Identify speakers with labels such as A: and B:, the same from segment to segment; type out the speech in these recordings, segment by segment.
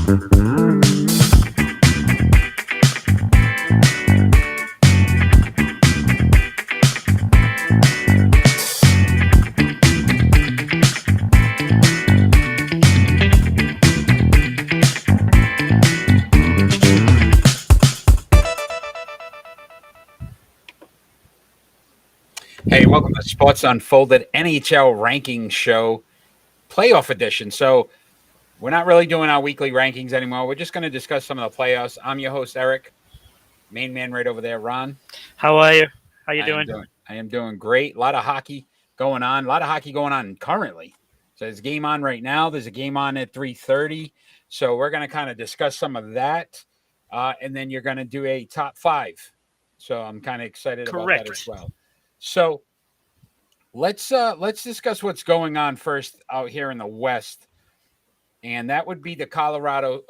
A: Hey, welcome to Sports Unfolded NHL Ranking Show Playoff Edition. So, we're not really doing our weekly rankings anymore. We're just going to discuss some of the playoffs. I'm your host, Eric. Main man right over there, Ron.
B: How are you? How you
A: I am
B: doing?
A: doing. I am doing great. A lot of hockey going on. A lot of hockey going on currently. So there's a game on right now. There's a game on at 3:30. So we're going to kind of discuss some of that, and then you're going to do a top five. So I'm kind of excited about that as well. So let's discuss what's going on first out here in the West, and that would be the Colorado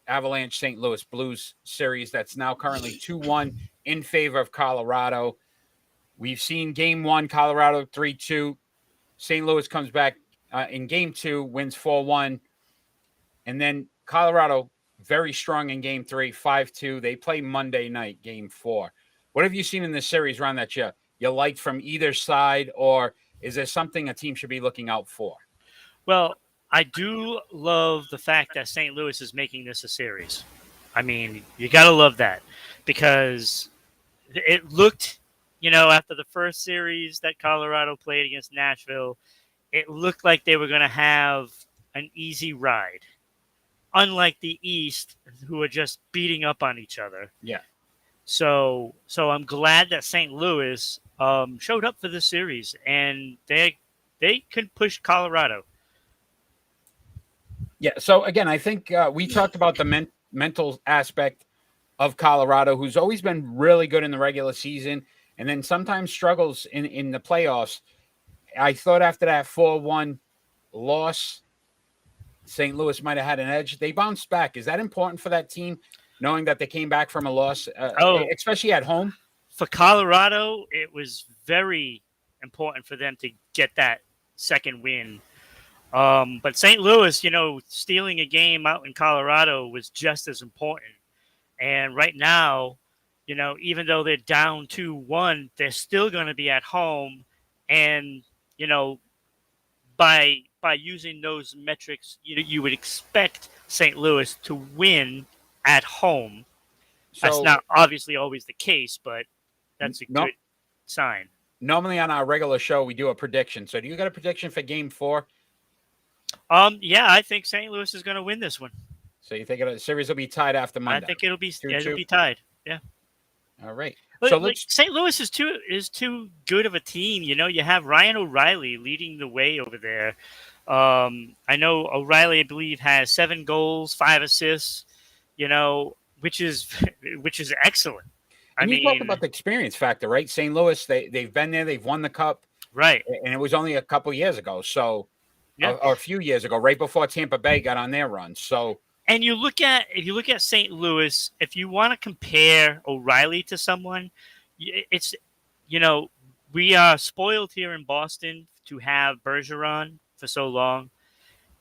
A: Avalanche St. Louis Blues series that's now currently 2-1 in favor of Colorado. We've seen game one, Colorado 3-2. St. Louis comes back in game two, wins 4-1. And then Colorado, very strong in game three, 5-2. They play Monday night, game four. What have you seen in this series, Ron, that you liked from either side, or is there something a team should be looking out for?
B: Well, I do love the fact that St. Louis is making this a series. I mean, you got to love that because it looked, after the first series that Colorado played against Nashville, it looked like they were going to have an easy ride. Unlike the East, who are just beating up on each other.
A: Yeah.
B: So I'm glad that St. Louis showed up for this series, and they can push Colorado.
A: Yeah. So again, I think we talked about the mental aspect of Colorado, who's always been really good in the regular season, and then sometimes struggles in the playoffs. I thought after that 4-1 loss, St. Louis might have had an edge. They bounced back. Is that important for that team, knowing that they came back from a loss, especially at home?
B: For Colorado, it was very important for them to get that second win. But St. Louis, stealing a game out in Colorado was just as important. And right now, even though they're down 2-1, they're still going to be at home. And, by using those metrics, you would expect St. Louis to win at home. So, that's not obviously always the case, but that's a good sign.
A: Normally on our regular show, we do a prediction. So do you got a prediction for game four?
B: Yeah, I think St. Louis is going to win this one.
A: So you think the series will be tied after Monday?
B: I think it'll be tied. Yeah.
A: All right.
B: So St. Louis is too good of a team. You have Ryan O'Reilly leading the way over there. I know O'Reilly, I believe, has 7 goals, 5 assists. Which is excellent.
A: I mean, you talk about the experience factor, right? St. Louis, they've been there, they've won the cup,
B: right?
A: And it was only a couple years ago, or a few years ago, right before Tampa Bay got on their run. So,
B: and if you look at St. Louis, if you want to compare O'Reilly to someone, it's we are spoiled here in Boston to have Bergeron for so long,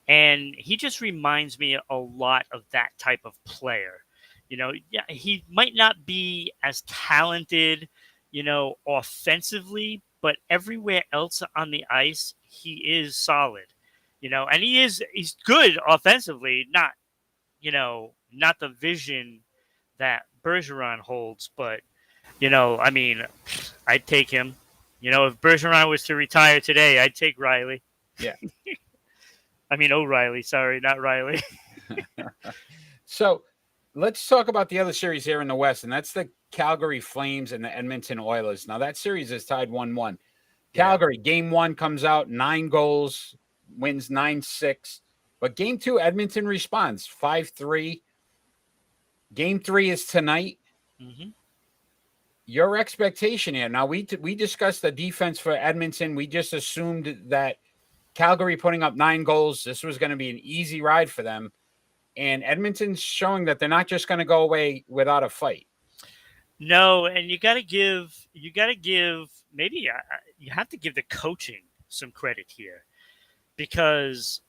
B: and he just reminds me a lot of that type of player. He might not be as talented, offensively, but everywhere else on the ice, he is solid, and he's good offensively, not the vision that Bergeron holds, but, I mean, I'd take him. If Bergeron was to retire today, I'd take Riley.
A: Yeah.
B: I mean, O'Reilly, sorry, not Riley.
A: So, let's talk about the other series here in the West, and that's the Calgary Flames and the Edmonton Oilers. Now, that series is tied 1-1. Calgary, game one comes out, 9 goals, wins 9-6. But game two, Edmonton responds, 5-3. Game three is tonight.
B: Mm-hmm.
A: Your expectation here. Now, we discussed the defense for Edmonton. We just assumed that Calgary putting up 9 goals, this was going to be an easy ride for them. And Edmonton's showing that they're not just going to go away without a fight.
B: No, and you have to give the coaching some credit here, because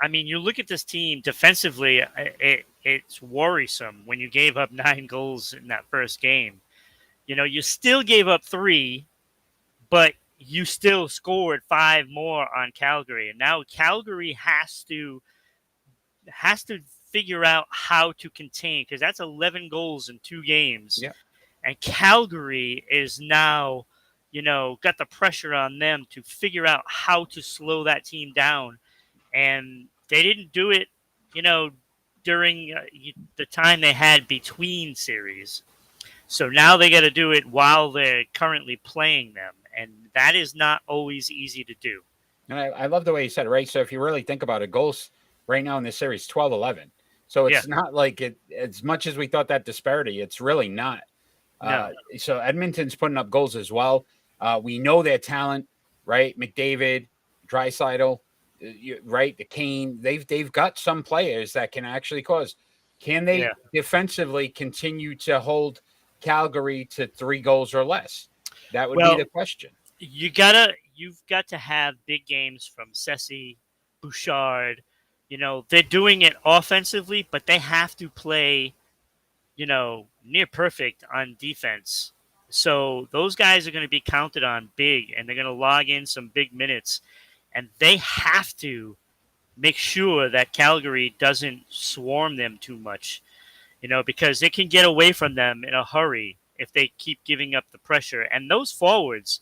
B: I mean, you look at this team defensively, it's worrisome when you gave up 9 goals in that first game. You still gave up 3, but you still scored 5 more on Calgary. And now Calgary has to figure out how to contain, because that's 11 goals in 2 games.
A: Yeah.
B: And Calgary is now, got the pressure on them to figure out how to slow that team down. And they didn't do it, during the time they had between series. So now they got to do it while they're currently playing them. And that is not always easy to do.
A: And I love the way you said it, right? So if you really think about it, goals right now in this series, 12-11. So it's not like it, as much as we thought that disparity, it's really not.
B: No.
A: So Edmonton's putting up goals as well. We know their talent, right? McDavid, Draisaitl, right? The Kane. They've got some players that can actually cause. Can they defensively continue to hold Calgary to 3 goals or less? That would be the question.
B: You've got to have big games from Ceci, Bouchard. They're doing it offensively, but they have to play, near perfect on defense. So those guys are going to be counted on big, and they're going to log in some big minutes, and they have to make sure that Calgary doesn't swarm them too much, because it can get away from them in a hurry if they keep giving up the pressure. And those forwards,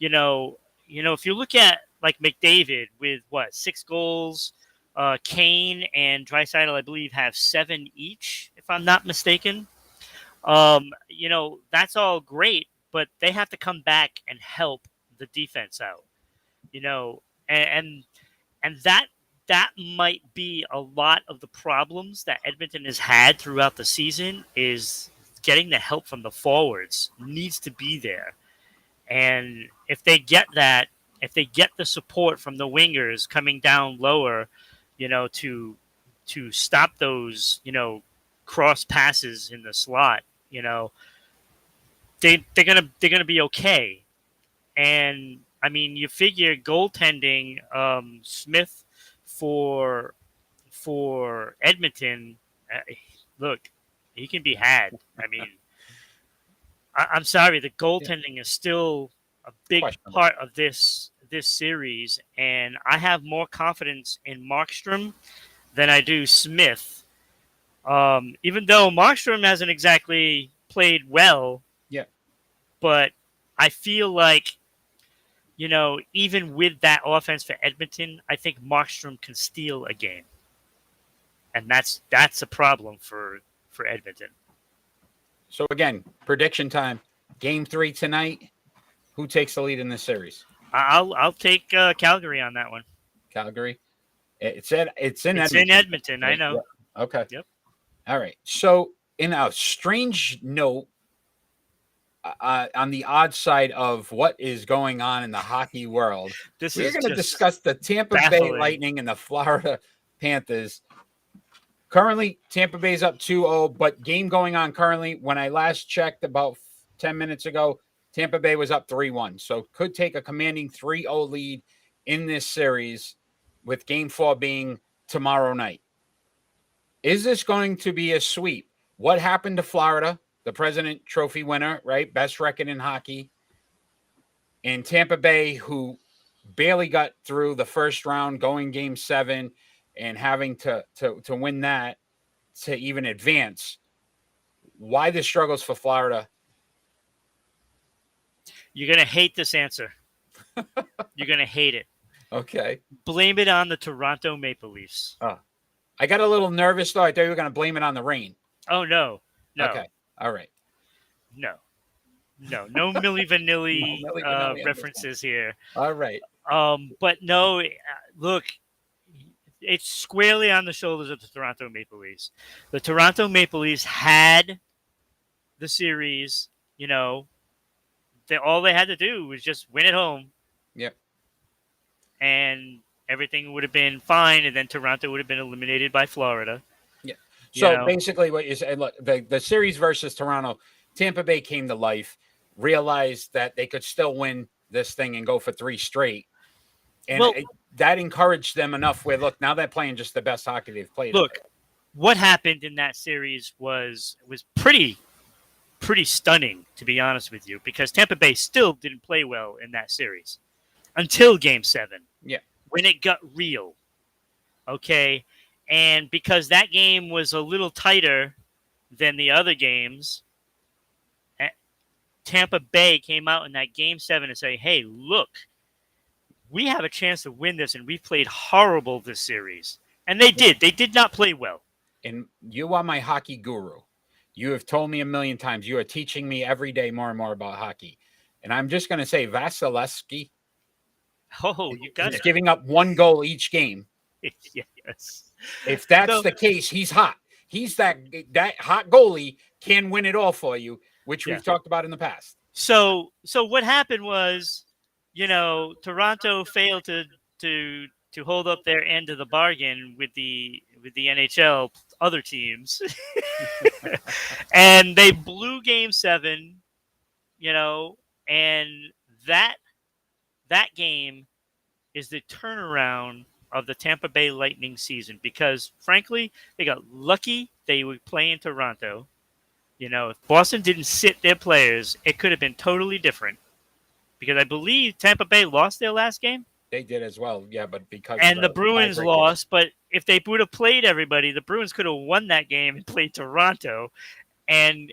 B: if you look at like McDavid with 6 goals, Kane and Draisaitl, I believe, have 7 each, if I'm not mistaken. That's all great, but they have to come back and help the defense out, and that might be a lot of the problems that Edmonton has had throughout the season. Is getting the help from the forwards needs to be there. And if they get that, if they get the support from the wingers coming down lower, to stop those, cross passes in the slot, they're gonna be okay. And I mean, you figure goaltending, Smith for Edmonton, look, he can be had. I mean, I'm sorry, the goaltending is still a big part of this series, and I have more confidence in Markstrom than I do Smith. Even though Markstrom hasn't exactly played well, but I feel like, even with that offense for Edmonton, I think Markstrom can steal a game, and that's a problem for Edmonton.
A: So again, prediction time. Game 3 tonight. Who takes the lead in this series?
B: I'll take Calgary on that one.
A: Calgary. It's in Edmonton.
B: It's in Edmonton. I know.
A: Yeah. Okay.
B: Yep.
A: All right. So in a strange note, on the odd side of what is going on in the hockey world, we're going to discuss the Tampa Bay Lightning and the Florida Panthers. Currently, Tampa Bay's up 2-0, but game going on currently. When I last checked about 10 minutes ago, Tampa Bay was up 3-1. So could take a commanding 3-0 lead in this series, with game 4 being tomorrow night. Is this going to be a sweep? What happened to Florida, the President Trophy winner, right? Best record in hockey. And Tampa Bay, who barely got through the first round, going game 7 and having to win that to even advance. Why the struggles for Florida?
B: You're going to hate this answer. You're going to hate it.
A: Okay.
B: Blame it on the Toronto Maple Leafs.
A: Oh, I got a little nervous, though. I thought you were going to blame it on the rain.
B: Oh, no.
A: Okay. All right.
B: No Milli Vanilli references here.
A: All right.
B: But no, look, it's squarely on the shoulders of the Toronto Maple Leafs. The Toronto Maple Leafs had the series, all they had to do was just win at home.
A: Yep.
B: And everything would have been fine, and then Toronto would have been eliminated by Florida.
A: Yeah. So basically what you said, look, the series versus Toronto, Tampa Bay came to life, realized that they could still win this thing and go for 3 straight. And
B: Well,
A: that encouraged them enough where, look, now they're playing just the best hockey they've played.
B: look, what happened in that series was pretty stunning, to be honest with you, because Tampa Bay still didn't play well in that series until Game 7.
A: Yeah.
B: When it got real. Okay? And because that game was a little tighter than the other games, Tampa Bay came out in that Game 7 and say, hey, look, we have a chance to win this, and we've played horrible this series. And they did. They did not play well.
A: And you are my hockey guru. You have told me a million times. You are teaching me every day more and more about hockey. And I'm just going to say Vasilevsky.
B: Oh, you got
A: he's
B: it.
A: giving up 1 goal each game.
B: Yes.
A: If that's the case, he's hot. He's that hot goalie can win it all for you, which we've talked about in the past.
B: So what happened was, Toronto failed to hold up their end of the bargain with the NHL other teams, and they blew Game 7. And that game is the turnaround of the Tampa Bay Lightning season, because frankly, they got lucky they would play in Toronto. If Boston didn't sit their players, it could have been totally different, because I believe Tampa Bay lost their last game.
A: They did as well, yeah, but because
B: the Bruins lost, but if they would have played everybody, the Bruins could have won that game and played Toronto. And,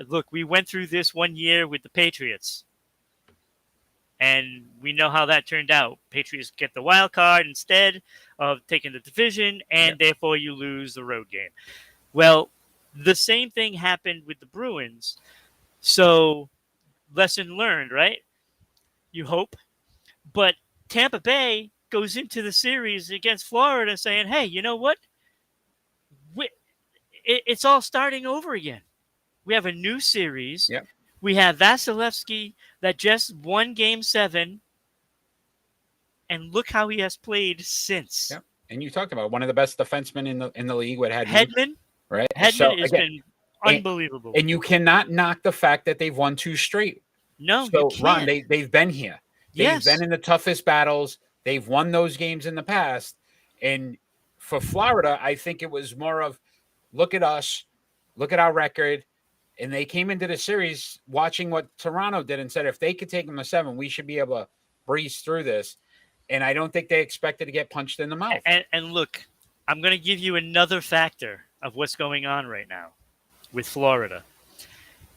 B: look, we went through this one year with the Patriots, and we know how that turned out. Patriots get the wild card instead of taking the division, and therefore you lose the road game. Well, the same thing happened with the Bruins. So, lesson learned, right? You hope. But Tampa Bay goes into the series against Florida saying, hey, you know what? It's all starting over again. We have a new series.
A: Yep.
B: We have Vasilevsky that just won Game 7. And look how he has played since.
A: Yep. And you talked about one of the best defensemen in the league. What had
B: Hedman?
A: Right?
B: Hedman has been unbelievable.
A: And you cannot knock the fact that they've won 2 straight.
B: No,
A: so,
B: you can't.
A: Ron, they've been here. They've been in the toughest battles. They've won those games in the past. And for Florida, I think it was more of, look at us, look at our record. And they came into the series watching what Toronto did and said, if they could take them to 7, we should be able to breeze through this. And I don't think they expected to get punched in the mouth.
B: And look, I'm going to give you another factor of what's going on right now with Florida.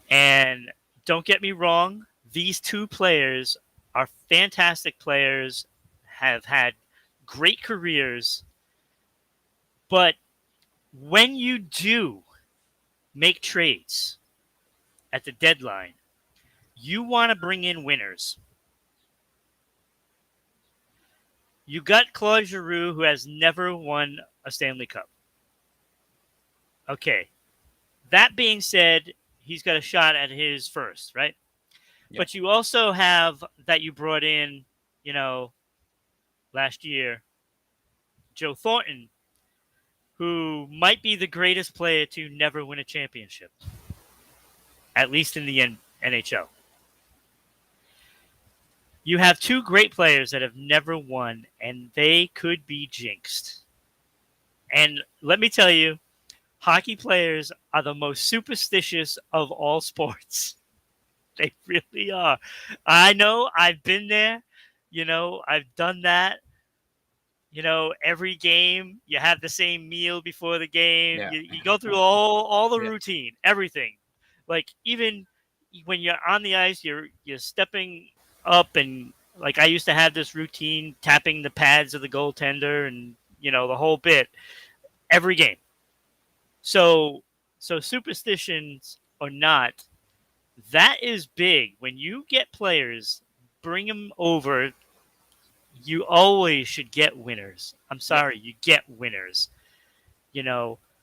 B: And don't get me wrong, these 2 players are fantastic players, have had great careers. But when you do make trades at the deadline, you want to bring in winners. You got Claude Giroux, who has never won a Stanley Cup. Okay. That being said, he's got a shot at his first, right? Yeah. But you also have that you brought in, last year, Joe Thornton, who might be the greatest player to never win a championship, at least in the NHL. You have 2 great players that have never won, and they could be jinxed. And let me tell you, hockey players are the most superstitious of all sports. They really are. I know. I've been there. I've done that. Every game, you have the same meal before the game. Yeah. You go through all the routine, everything. Like, even when you're on the ice, you're stepping up, and like I used to have this routine, tapping the pads of the goaltender, and the whole bit every game. So superstitions or not, that is big. When you get players, bring them over. You always should get winners. I'm sorry, you get winners.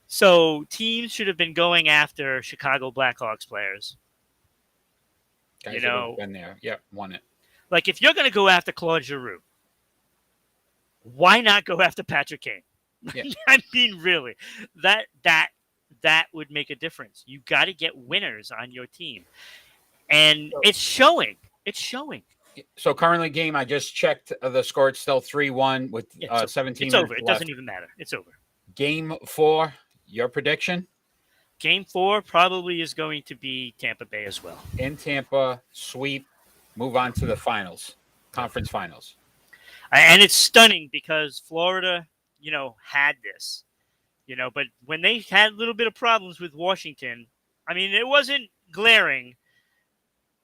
B: So teams should have been going after Chicago Blackhawks players.
A: Guys that have been there. Yep, won it.
B: Like, if you're going to go after Claude Giroux, why not go after Patrick Kane? Yeah. I mean, really, that would make a difference. You got to get winners on your team, and it's showing. It's showing.
A: So currently game, I just checked the score. It's still 3-1 with
B: Yeah,
A: 17
B: it's
A: minutes
B: over. It
A: left.
B: doesn't even matter. It's over.
A: Game 4, your prediction?
B: Game 4 probably is going to be Tampa Bay as well.
A: In Tampa, sweep, move on to the finals, conference finals.
B: And it's stunning because Florida, had this, but when they had a little bit of problems with Washington, I mean, it wasn't glaring,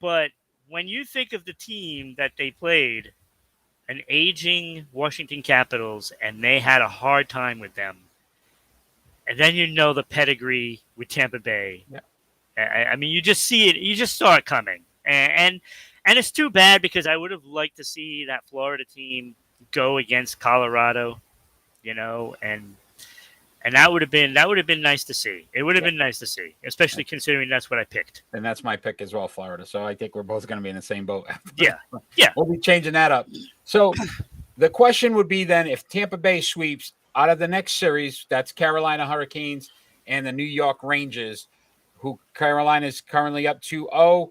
B: but when you think of the team that they played, an aging Washington Capitals, and they had a hard time with them, and then the pedigree with Tampa Bay.
A: Yeah.
B: I mean, you just see it. You just saw it coming, and it's too bad because I would have liked to see that Florida team go against Colorado, and that would have been nice to see. It would have been nice to see, especially considering that's what I picked.
A: And that's my pick as well, Florida. So I think we're both going to be in the same boat.
B: Yeah.
A: We'll be changing that up. So the question would be then, if Tampa Bay sweeps out of the next series, that's Carolina Hurricanes and the New York Rangers, who Carolina is currently up 2-0.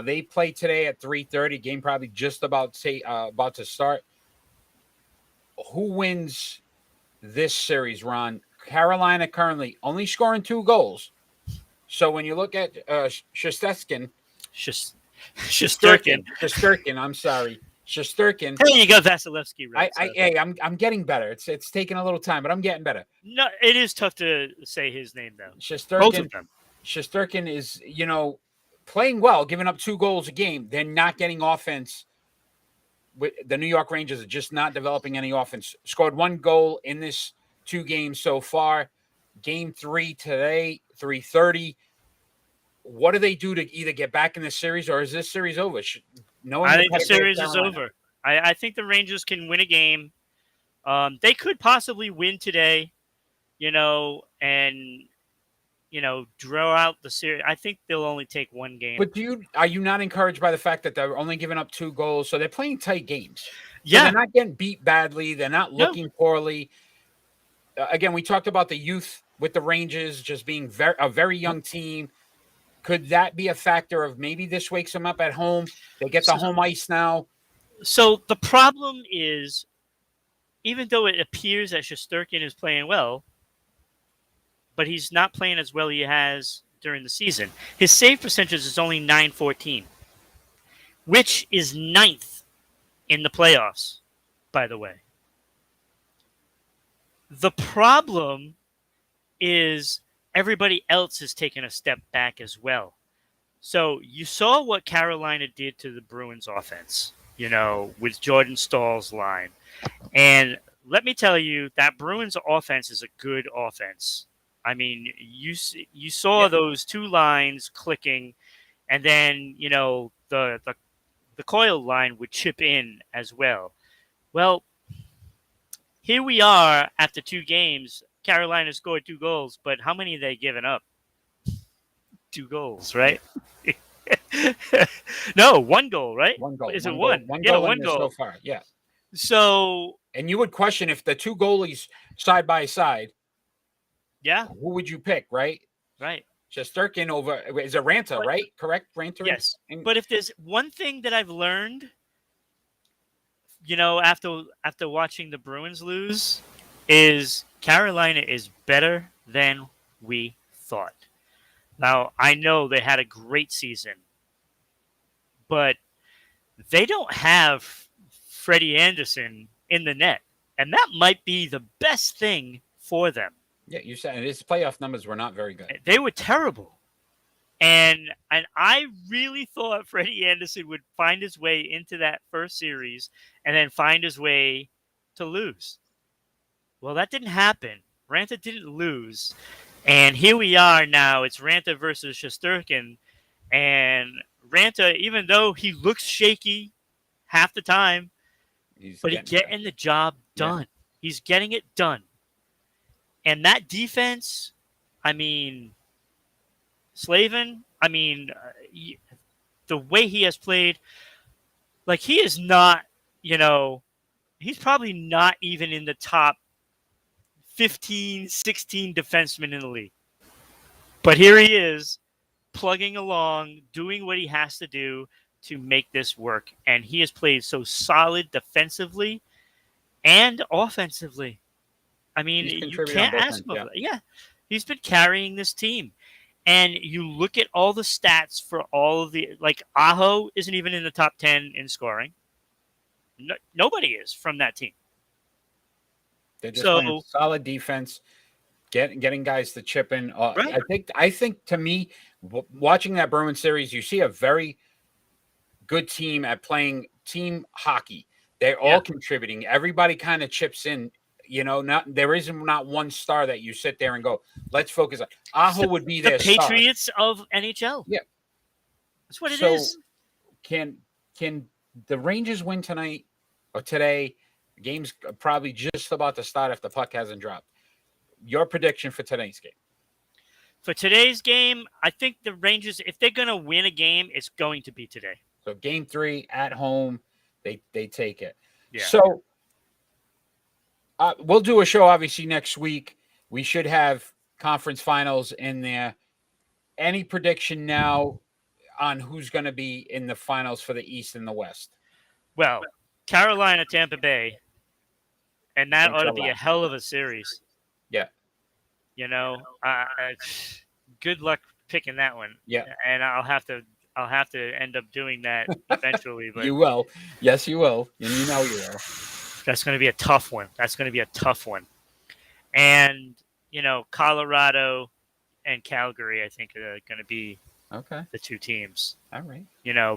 A: They play today at 3:30. Game probably just about to start. Who wins this series, Ron? Carolina currently only scoring 2 goals. So when you look at Shesterkin, I'm sorry, Shesterkin.
B: Hey, you got Vasilevsky right.
A: I'm getting better. It's taking a little time, but I'm getting better.
B: No, it is tough to say his name though.
A: Both of them. Shesterkin is, playing well, giving up 2 goals a game. They're not getting offense. The New York Rangers are just not developing any offense. Scored 1 goal in this 2 games so far. Game 3 today, 3:30. What do they do to either get back in the series, or is this series over?
B: I think the series is over. I think the Rangers can win a game. They could possibly win today, and draw out the series. I think they'll only take 1 game.
A: But are you not encouraged by the fact that they're only giving up 2 goals? So they're playing tight games.
B: Yeah,
A: so they're not getting beat badly. They're not looking poorly. Again, we talked about the youth with the Rangers just being a very young team. Could that be a factor of maybe this wakes them up at home? They get the home ice now.
B: So the problem is, even though it appears that Shesterkin is playing well, but he's not playing as well he has during the season. His save percentage is only .914, which is 9th in the playoffs, by the way. The problem is everybody else has taken a step back as well. So you saw what Carolina did to the Bruins offense, with Jordan Stahl's line. And let me tell you, that Bruins offense is a good offense. I mean, you saw those 2 lines clicking, and then, the Coyle line would chip in as well. Well, here we are after 2 games. Carolina scored 2 goals, but how many have they given up? 2 goals, right? No, 1 goal, right?
A: 1 goal.
B: Is it 1?
A: One goal so far, yeah.
B: So,
A: and you would question if the 2 goalies side by side,
B: yeah,
A: who would you pick, right?
B: Right.
A: Shesterkin over, is it Ranta, right? Correct, Ranta?
B: Yes. But if there's one thing that I've learned, after watching the Bruins lose, is Carolina is better than we thought. Now, I know they had a great season, but they don't have Freddie Anderson in the net, and that might be the best thing for them.
A: Yeah, you said his playoff numbers were not very good.
B: They were terrible. And I really thought Freddie Anderson would find his way into that first series and then find his way to lose. Well, that didn't happen. Ranta didn't lose. And here we are now. It's Ranta versus Shesterkin. And Ranta, even though he looks shaky half the time, he's getting the job done. Yeah. He's getting it done. And that defense, I mean, Slavin, the way he has played, like he is not, he's probably not even in the top 15, 16 defensemen in the league. But here he is, plugging along, doing what he has to do, to make this work, and he has played so solid defensively and offensively. I mean,
A: He's
B: you
A: contributed on
B: can't
A: both
B: ask
A: ends.
B: him.
A: Yeah.
B: Yeah, he's been carrying this team. And you look at all the stats for all of the Aho isn't even in the top 10 in scoring. Nobody is from that team.
A: They're just playing solid defense, getting guys to chip in.
B: Right.
A: I think to me, watching that Bruins series, you see a very good team at playing team hockey. They're all contributing. Everybody kind of chips in. There isn't not one star that you sit there and go, let's focus on. Aho would be their
B: the Patriots of NHL.
A: Yeah.
B: That's what it is.
A: Can the Rangers win tonight or today? The game's probably just about to start if the puck hasn't dropped. Your prediction for today's game?
B: For today's game, I think the Rangers, if they're going to win a game, it's going to be today.
A: So game 3 at home, they take it.
B: Yeah.
A: So we'll do a show obviously next week. We should have conference finals in there. Any prediction now on who's going to be in the finals for the East and the West?
B: Well, Carolina, Tampa Bay, and that ought to be a hell of a series.
A: Yeah.
B: Good luck picking that one.
A: Yeah.
B: And I'll have to end up doing that eventually. But
A: you will. Yes, you will. And you know you will.
B: That's going to be a tough one. And, Colorado and Calgary, I think, are going to be the two teams.
A: All right.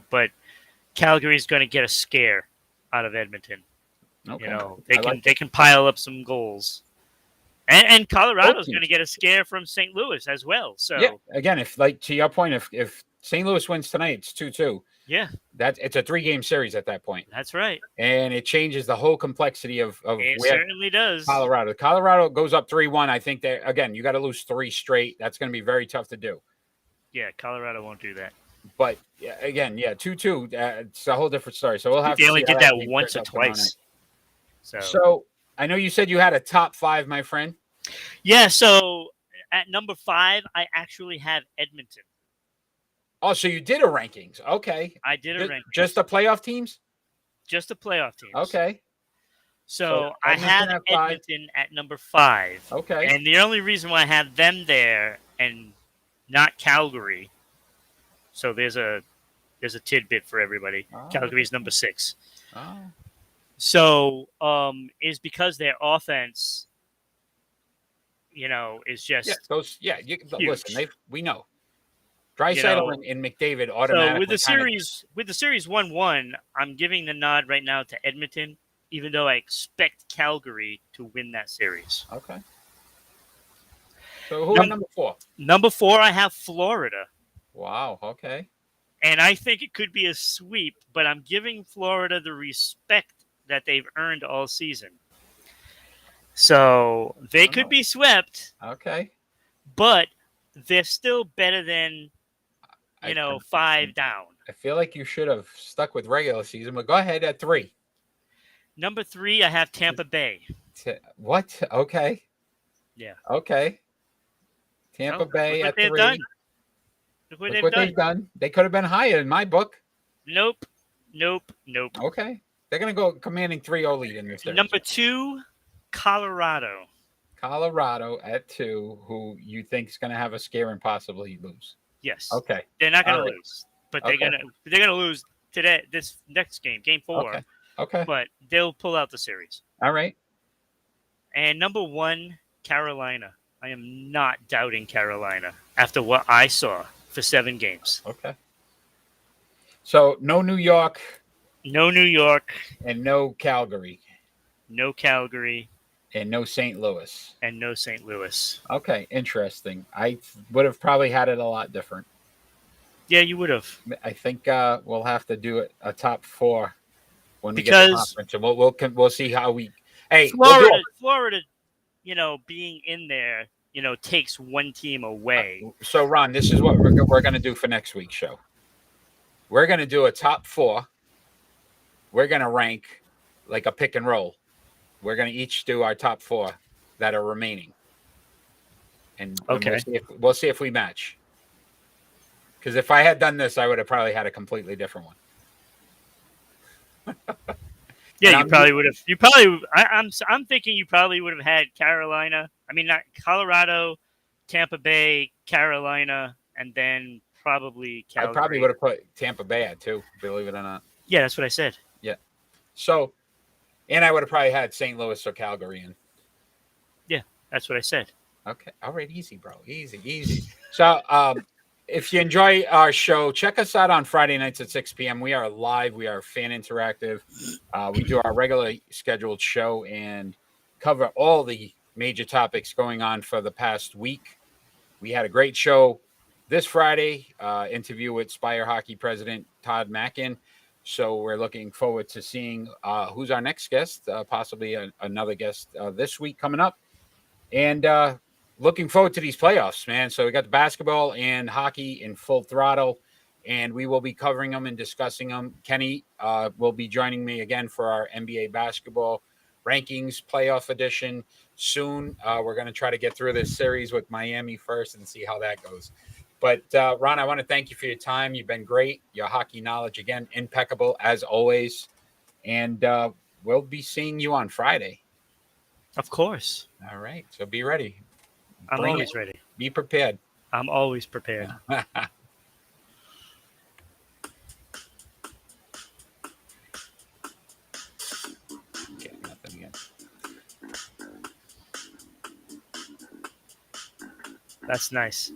B: But Calgary's going to get a scare out of Edmonton.
A: Okay.
B: They can pile up some goals. And Colorado's going to get a scare from St. Louis as well. So
A: yeah, again, to your point, if St. Louis wins tonight, it's 2-2.
B: Yeah,
A: it's a 3-game series at that point.
B: That's right,
A: and it changes the whole complexity of
B: it certainly does.
A: Colorado goes up 3-1. I think that again, you got to lose 3 straight. That's going to be very tough to do.
B: Yeah, Colorado won't do that.
A: But again, 2-2. It's a whole different story. So we'll have.
B: They only did that once or twice.
A: So I know you said you had a top 5, my friend.
B: Yeah. So at number 5, I actually have Edmonton.
A: Oh, so you did a rankings. Okay.
B: I did a rankings.
A: Just the playoff teams?
B: Just the playoff teams.
A: Okay.
B: So I have Edmonton at number 5.
A: Okay.
B: And the only reason why I have them there and not Calgary, so there's a tidbit for everybody.
A: Oh.
B: Calgary's number 6.
A: Oh.
B: So is because their offense, is just
A: listen, we know. Draisaitl and McDavid automatically.
B: So with the series 1-1, I'm giving the nod right now to Edmonton, even though I expect Calgary to win that series.
A: Okay. So who is number 4?
B: Number 4, I have Florida.
A: Wow. Okay.
B: And I think it could be a sweep, but I'm giving Florida the respect that they've earned all season. So they could be swept.
A: Okay.
B: But they're still better than 5 down.
A: I feel like you should have stuck with regular season, but go ahead at 3.
B: Number 3, I have Tampa Bay.
A: What? Okay.
B: Yeah.
A: Okay. Tampa Bay at 3.
B: Look what they've done.
A: They could have been higher in my book.
B: Nope.
A: Okay. They're going to go commanding 3-0 lead in this series.
B: Number 2, Colorado.
A: Colorado at 2, who you think is going to have a scare and possibly lose.
B: Yes.
A: Okay.
B: They're not going to lose, but they're going to lose today. This next game, game 4.
A: Okay.
B: But they'll pull out the series.
A: All right.
B: And number 1, Carolina. I am not doubting Carolina after what I saw for 7 games.
A: Okay. So no New York.
B: No New York.
A: And no Calgary.
B: No Calgary.
A: And no St. Louis.
B: And no St. Louis.
A: Okay, interesting. I would have probably had it a lot different.
B: Yeah, you would have.
A: I think we'll have to do a top 4 when we get to the conference. And we'll see how we. Hey,
B: Florida, being in there, takes one team away.
A: So Ron, this is what we're going to do for next week's show. We're going to do a top 4. We're going to rank like a pick and roll. We're going to each do our top 4 that are remaining. And we'll see if we match. Because if I had done this, I would have probably had a completely different one.
B: Yeah,
A: And
B: you probably would have. You probably. I'm thinking you probably would have had Carolina. I mean, not Colorado, Tampa Bay, Carolina, and then probably
A: I probably
B: Calgary.
A: would have put Tampa Bay at 2, believe it or not.
B: Yeah, that's what I said.
A: Yeah. So, and I would have probably had St. Louis or Calgary in.
B: Yeah, that's what I said.
A: Okay. All right. Easy, bro. Easy, easy. So, if you enjoy our show, check us out on Friday nights at 6 p.m. We are live. We are fan interactive. We do our regularly scheduled show and cover all the major topics going on for the past week. We had a great show this Friday, interview with Spire Hockey President Todd Mackin. So we're looking forward to seeing who's our next guest, possibly another guest this week coming up. And looking forward to these playoffs, man. So we got the basketball and hockey in full throttle, and we will be covering them and discussing them. Kenny will be joining me again for our NBA basketball rankings playoff edition soon. We're going to try to get through this series with Miami first and see how that goes. But Ron, I want to thank you for your time. You've been great. Your hockey knowledge, again, impeccable as always. And we'll be seeing you on Friday.
B: Of course.
A: All right. So be ready.
B: I'm
A: Bring
B: always
A: it.
B: ready.
A: Be prepared.
B: I'm always prepared.
A: Okay, nothing again.
B: That's nice.